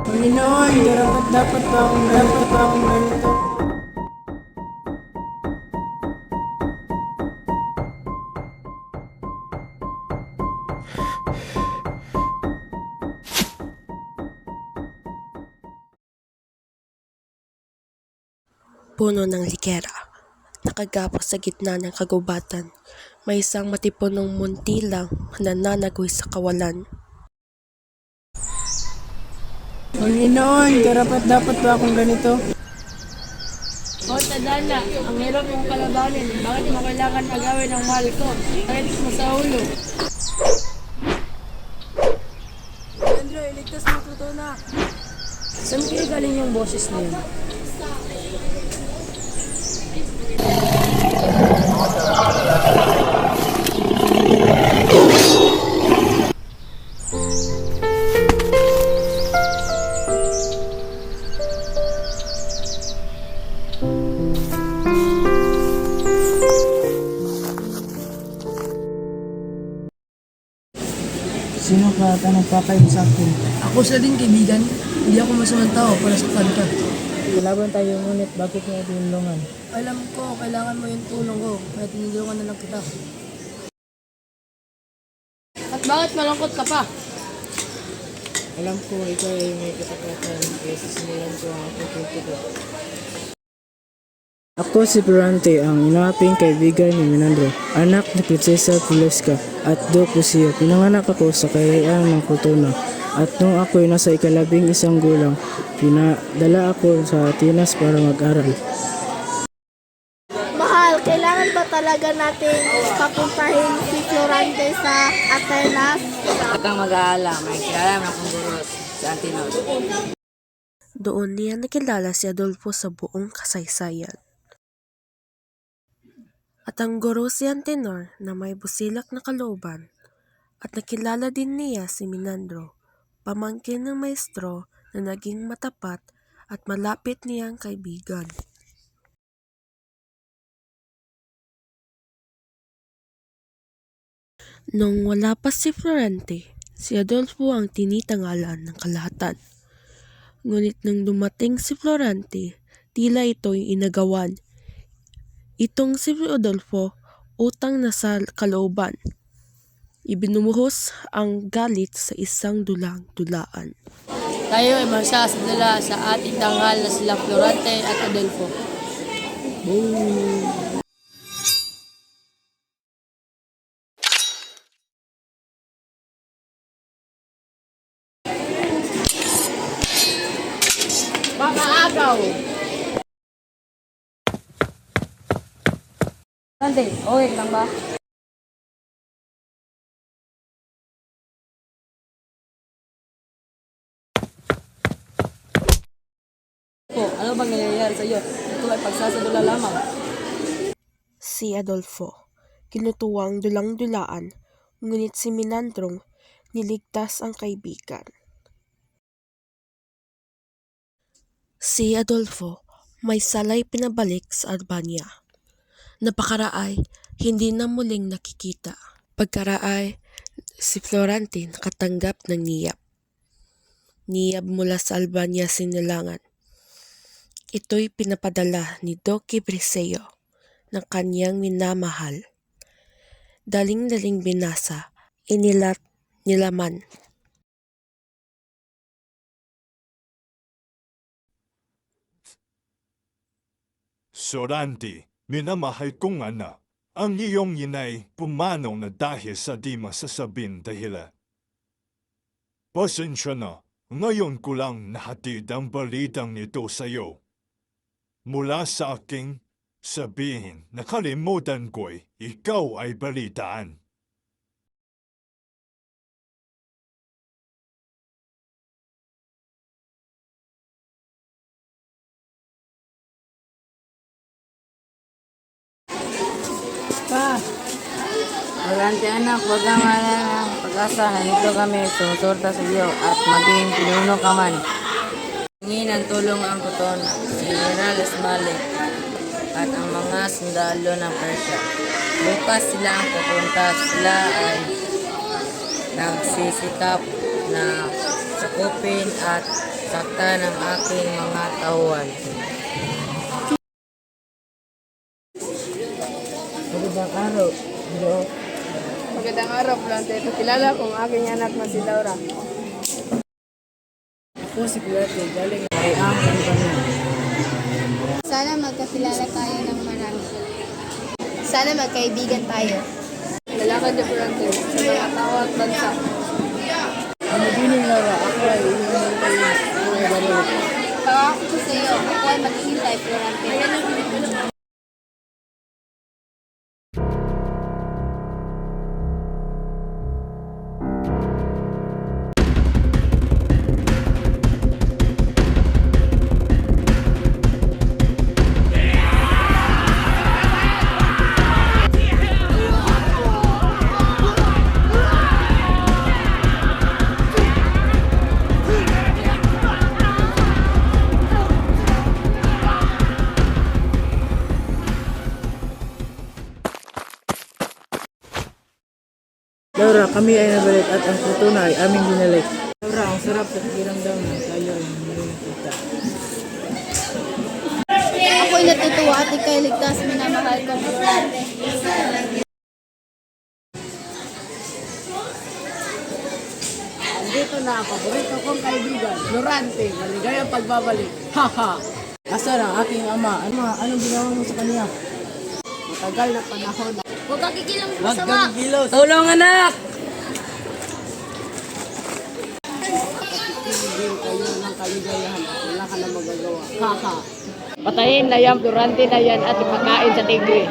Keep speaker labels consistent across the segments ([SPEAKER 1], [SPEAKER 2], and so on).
[SPEAKER 1] Panginoon, dapat ba akong ganito?
[SPEAKER 2] Puno ng likera. Nakagapos sa gitna ng kagubatan, may isang matipunong muntilang nananagoy sa kawalan.
[SPEAKER 1] Panginoon, dapat ba akong ganito?
[SPEAKER 3] O Tadhana, ang hirap mong kalabanin. Bakit mo kailangan agawin ang mahal ko? Kahit mo sa ulo.
[SPEAKER 1] Andrew, iligtas mo ito na.
[SPEAKER 3] Saan kayo galing yung boses na yun?
[SPEAKER 1] Sino ka at anong pakain sa akin?
[SPEAKER 3] Ako sa din kaibigan. Hindi ako masamang tao para sa ka.
[SPEAKER 1] Kalaban tayo ngunit bakit mo tinulungan?
[SPEAKER 3] Alam ko, kailangan mo yung tulong ko. Kaya tinulungan na lang kita. At bakit malungkot ka pa?
[SPEAKER 1] Alam ko ikaw ay may katapatan kaya sisimulan ko ang aking kulturo. Ako si Florante, ang inaping kaibigan ni Minandro, anak ni Prinsesa Puleska at do po siya. Pinanganak ako sa kaharian ng Cortona at nung ako'y nasa ika-11 gulang, pinadala ako sa Atenas para mag-aral.
[SPEAKER 4] Mahal, kailangan ba talaga natin papuntahin si Florante sa Atenas?
[SPEAKER 5] Huwag kang mag-aalala, may kilala ng guro sa Antinos.
[SPEAKER 2] Doon niya nakilala si Adolfo sa buong kasaysayan. At ang guro si Antenor na may busilak na kalooban, at nakilala din niya si Minandro, pamangkin ng maestro na naging matapat at malapit niyang kaibigan. Nung wala pa si Florante, si Adolfo ang tinitangalan ng kalahatan. Ngunit nang dumating si Florante, tila ito'y inagawan. Itong si Adolfo, utang na sa kalooban. Ibinumuhos ang galit sa isang dulang-dulaan.
[SPEAKER 3] Tayo ay magsasadala sa ating tanghal na sila Florante at Adolfo. Mga agaw! Florante, okay lang ba? Ano bang nangyayari sa iyo? Ito ay pagsasadula lamang.
[SPEAKER 2] Si Adolfo, kinutuwang dulang-dulaan, ngunit si Minandrong niligtas ang kaibigan. Si Adolfo may salay pinabalik sa Albania. Napakaraay, hindi na muling nakikita. Pagkaraay, si Florante nakatanggap ng niyab. Niyab mula sa Albania sinilangan. Ito'y pinapadala ni Doki Briseo ng kanyang minamahal. Daling-daling binasa, inilat, nilaman.
[SPEAKER 6] Sorante, minamahal kong anak, ang iyong inay pumanong na dahil sa di masasabing dahilan. Pasensya na, ngayon ko lang nahatid ang balitang nito sa iyo. Mula sa aking sabihin, nakalimutan ko'y ikaw ay balitaan.
[SPEAKER 3] Pa,
[SPEAKER 5] Florante anak, huwag kang alala. Pag-asa, nandito kami, sumusuporta sa iyo at maging pinuno ka man. Hingin ang tulong ang Cortona, si General Esmale. at ang mga sundalo ng Persia. Bukas sila ang pupunta. Sila ay nagsisikap na sakupin at saktan ang aking mga tauhan.
[SPEAKER 1] Magandang araw, Gino.
[SPEAKER 3] Magandang araw, Florante. Pakilala ko ang aking anak na si Laura.
[SPEAKER 1] Ako si Florante, galing kay ang kanilang.
[SPEAKER 4] Sana magkakilala tayo ng marami. Sana magkaibigan tayo.
[SPEAKER 3] Lalakad niya, Florante, sa mga tao at bansa.
[SPEAKER 1] Ano din Laura, ako ay hinihintay ng balik.
[SPEAKER 4] Pangako ko sa iyo, ako ay maghihintay, Florante.
[SPEAKER 1] Laura, kami ay nabalik at ang fortuna ay aming binalik. Laura, ang sarap sa pakiramdam na tayo ay muli nakita.
[SPEAKER 4] Ako'y natutuwa at ika'y ligtas, minamahal ko, Florante.
[SPEAKER 5] Andito na ang paborito kong kaibigan, Florante. Maligayang pagbabalik. Haha!
[SPEAKER 1] Asan ang aking ama? Anong ginawa mo sa kanya?
[SPEAKER 5] Matagal na panahon.
[SPEAKER 4] Huwag kang kikilang
[SPEAKER 5] Huwag
[SPEAKER 4] masama.
[SPEAKER 5] kang gilos. Tulong anak! Hindi kayo ng kaligayahan at wala ka na magagawa. Haha!
[SPEAKER 3] Patayin na yan, Florante na yan at ipakain sa tigre.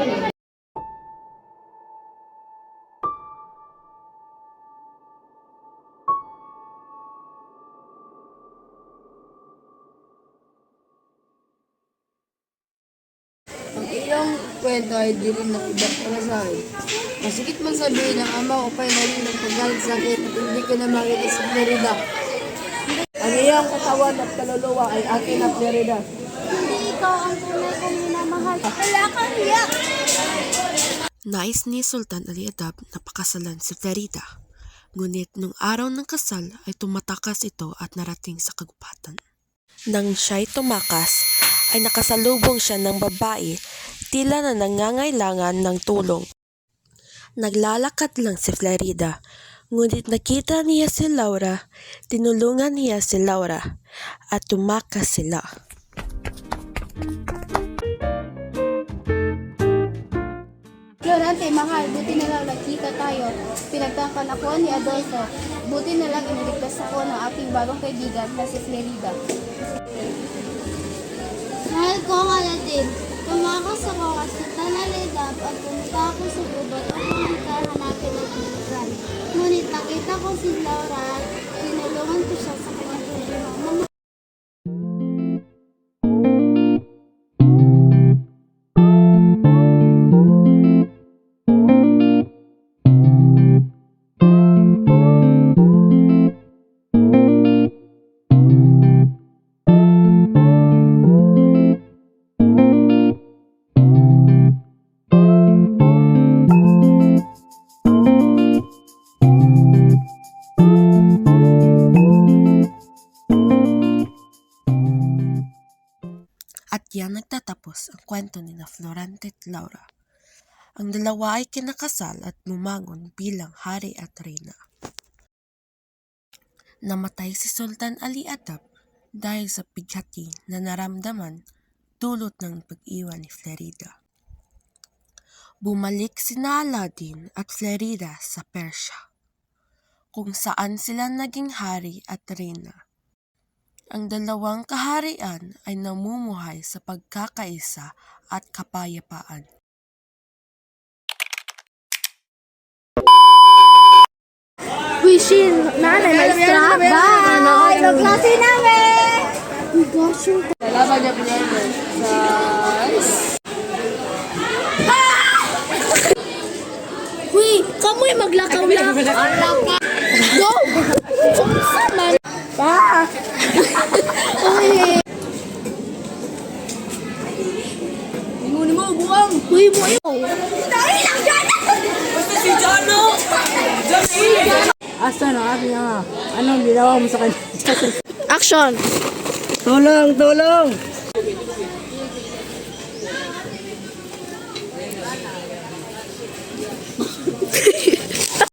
[SPEAKER 5] Ang iyong kwento ay di rin natibak para sa akin. Masikip man sabihin ng ama ko pa'y naging nagpagalit sa akin at hindi ko na makita sa Florida. Ang iyong katawan at kaluluwa ay akin na Florida.
[SPEAKER 4] Hindi ikaw ang tunay kong minamahal. Wala kang hiyak.
[SPEAKER 2] Nais ni Sultan Ali Adab na pakasalan si Florida. Ngunit nung araw ng kasal ay tumatakas ito at narating sa kagubatan. Nang siya'y tumakas, ay nakasalubong siya ng babae, tila na nangangailangan ng tulong. Naglalakad lang si Florida, ngunit nakita niya si Laura, tinulungan niya si Laura, at tumakas sila.
[SPEAKER 4] Florante, mahal, buti na lang nagkita tayo. Pinagtangkan ako ni Adolfo. Buti na lang iniligtas ako ng aking bagong kaibigan na si Florida. Mahal ko nga natin. Tumakas ako sa Tanalidab at pumunta ako sa gubat upang hanapin ng kaibigan. Ngunit nakita ko si Laura at tinulungan ko siya sa kanyang problema.
[SPEAKER 2] At yan nagtatapos ang kwento ni na Florante at Laura. Ang dalawa ay kinakasal at lumangon bilang hari at reyna. Namatay si Sultan Ali Adab dahil sa pighati na naramdaman dulot ng pag-iwan ni Florida. Bumalik sina Aladdin at Florida sa Persia, kung saan sila naging hari at reyna. Ang dalawang kaharian ay namumuhay sa pagkakaisa at kapayapaan.
[SPEAKER 4] Wishin, nanay, maestra, bye! Ano klase namin?
[SPEAKER 3] Lalaban niya, Florante, sa...
[SPEAKER 4] Uy, kamoy maglakaw-lakaw. Go! Sumsa man. Pa! Uy!
[SPEAKER 3] Ingunin mo! buang. Uy, mo ayaw.
[SPEAKER 1] Asa na aking ama? Anong ginawa mo sa kanya?
[SPEAKER 3] Action!
[SPEAKER 1] Tulong! Tulong!